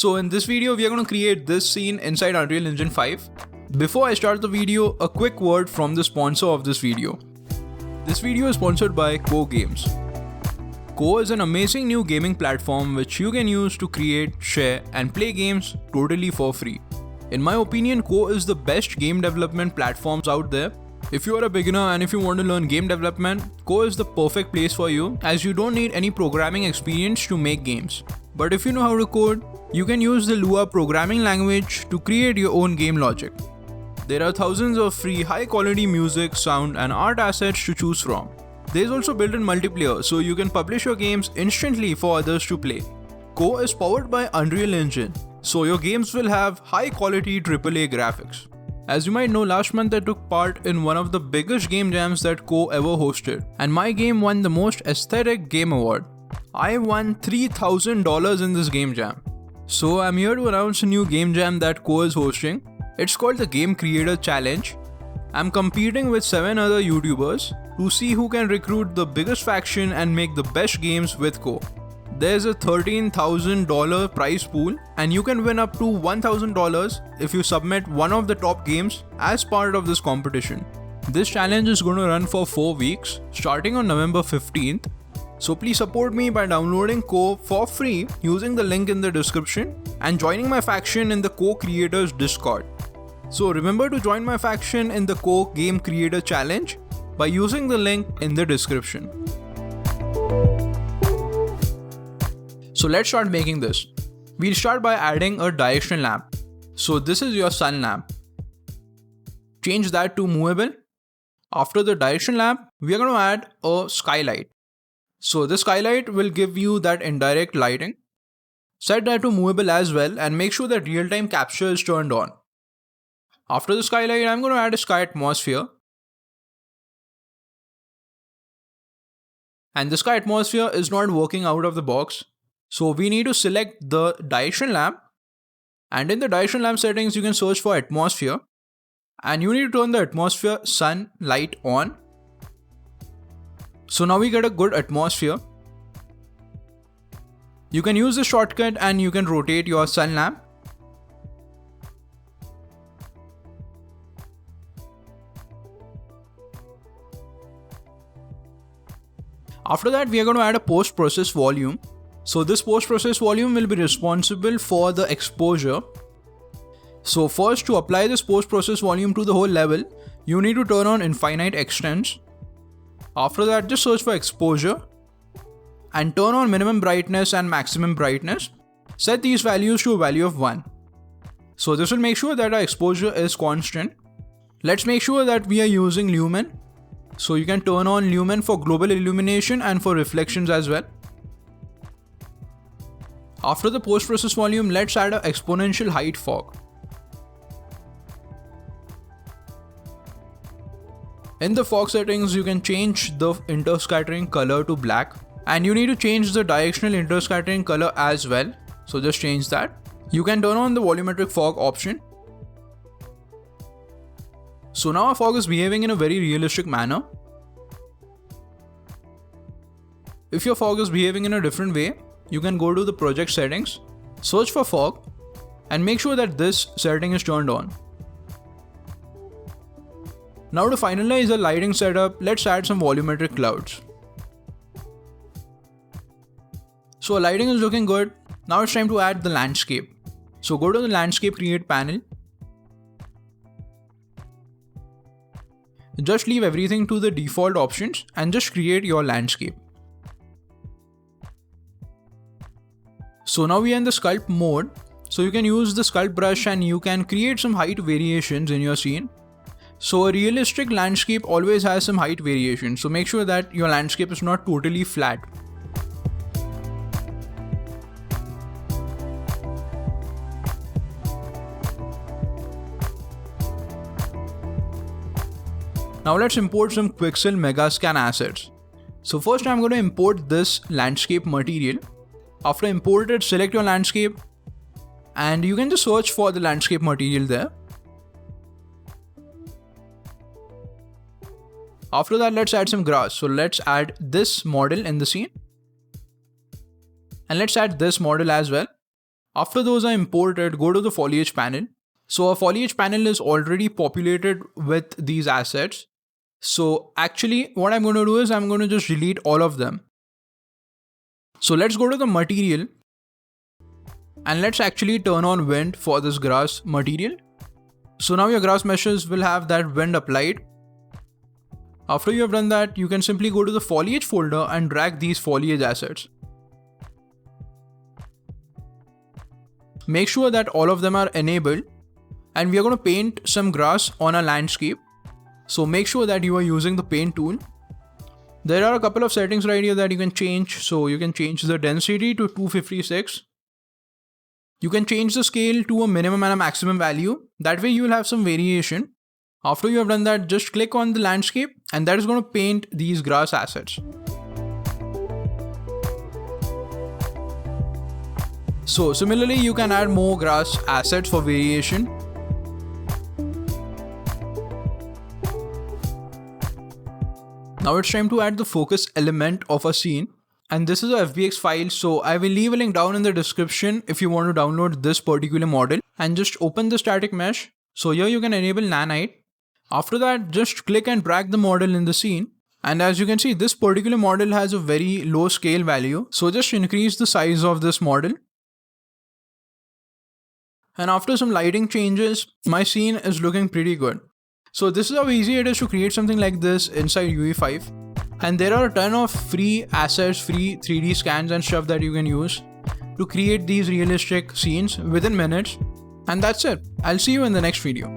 So in this video, we are going to create this scene inside Unreal Engine 5. Before I start the video, a quick word from the sponsor of this video. This video is sponsored by Ko Games. Ko is an amazing new gaming platform which you can use to create, share and play games totally for free. In my opinion, Ko is the best game development platforms out there. If you are a beginner and if you want to learn game development, Ko is the perfect place for you as you don't need any programming experience to make games. But if you know how to code, you can use the Lua programming language to create your own game logic. There are thousands of free high quality music, sound and art assets to choose from. There is also built-in multiplayer so you can publish your games instantly for others to play. Ko is powered by Unreal Engine, so your games will have high quality AAA graphics. As you might know, last month I took part in one of the biggest game jams that Ko ever hosted, and my game won the most aesthetic game award. I won $3,000 in this game jam. So I'm here to announce a new game jam that Ko is hosting. It's called the Game Creator Challenge. I'm competing with 7 other YouTubers to see who can recruit the biggest faction and make the best games with Ko. There's a $13,000 prize pool and you can win up to $1,000 if you submit one of the top games as part of this competition. This challenge is going to run for 4 weeks starting on November 15th. So please support me by downloading Ko for free using the link in the description and joining my faction in the Ko Creators Discord. So remember to join my faction in the Ko Game Creator Challenge by using the link in the description. So let's start making this. We'll start by adding a direction lamp. So this is your sun lamp. Change that to movable. After the direction lamp, we are going to add a skylight. So the skylight will give you that indirect lighting. Set that to movable as well and make sure that real-time capture is turned on. After the skylight, I'm going to add a sky atmosphere. And the sky atmosphere is not working out of the box. So we need to select the direction lamp. And in the direction lamp settings, you can search for atmosphere. And you need to turn the atmosphere sun light on. So now we get a good atmosphere. You can use the shortcut and you can rotate your sun lamp. After that, we are going to add a post-process volume. So this post-process volume will be responsible for the exposure. So first, to apply this post-process volume to the whole level, you need to turn on infinite extents. After that, just search for exposure and turn on minimum brightness and maximum brightness. Set these values to a value of 1. So this will make sure that our exposure is constant. Let's make sure that we are using lumen. So you can turn on lumen for global illumination and for reflections as well. After the post-process volume, let's add an exponential height fog. In the fog settings, you can change the interscattering color to black. And you need to change the directional interscattering color as well. So just change that. You can turn on the volumetric fog option. So now our fog is behaving in a very realistic manner. If your fog is behaving in a different way, you can go to the project settings, search for fog, and make sure that this setting is turned on. Now to finalize the lighting setup, let's add some volumetric clouds. So lighting is looking good. Now it's time to add the landscape. So go to the landscape create panel. Just leave everything to the default options and just create your landscape. So now we are in the sculpt mode. So you can use the sculpt brush and you can create some height variations in your scene. So a realistic landscape always has some height variation. So make sure that your landscape is not totally flat. Now let's import some Quixel Megascan assets. So first I'm going to import this landscape material. After imported, select your landscape and you can just search for the landscape material there. After that, let's add some grass. So let's add this model in the scene. And let's add this model as well. After those are imported, go to the foliage panel. So our foliage panel is already populated with these assets. So actually what I'm going to do is I'm going to just delete all of them. So let's go to the material and let's actually turn on wind for this grass material. So now your grass meshes will have that wind applied. After you have done that, you can simply go to the foliage folder and drag these foliage assets. Make sure that all of them are enabled, and we are going to paint some grass on a landscape. So make sure that you are using the paint tool. There are a couple of settings right here that you can change. So you can change the density to 256. You can change the scale to a minimum and a maximum value. That way you will have some variation. After you have done that, just click on the landscape and that is going to paint these grass assets. So similarly, you can add more grass assets for variation. Now it's time to add the focus element of a scene. And this is a FBX file, so I will leave a link down in the description if you want to download this particular model, and just open the static mesh. So here you can enable nanite. After that, just click and drag the model in the scene. And as you can see, this particular model has a very low scale value. So just increase the size of this model. And after some lighting changes, my scene is looking pretty good. So this is how easy it is to create something like this inside UE5. And there are a ton of free assets, free 3D scans and stuff that you can use to create these realistic scenes within minutes. And that's it. I'll see you in the next video.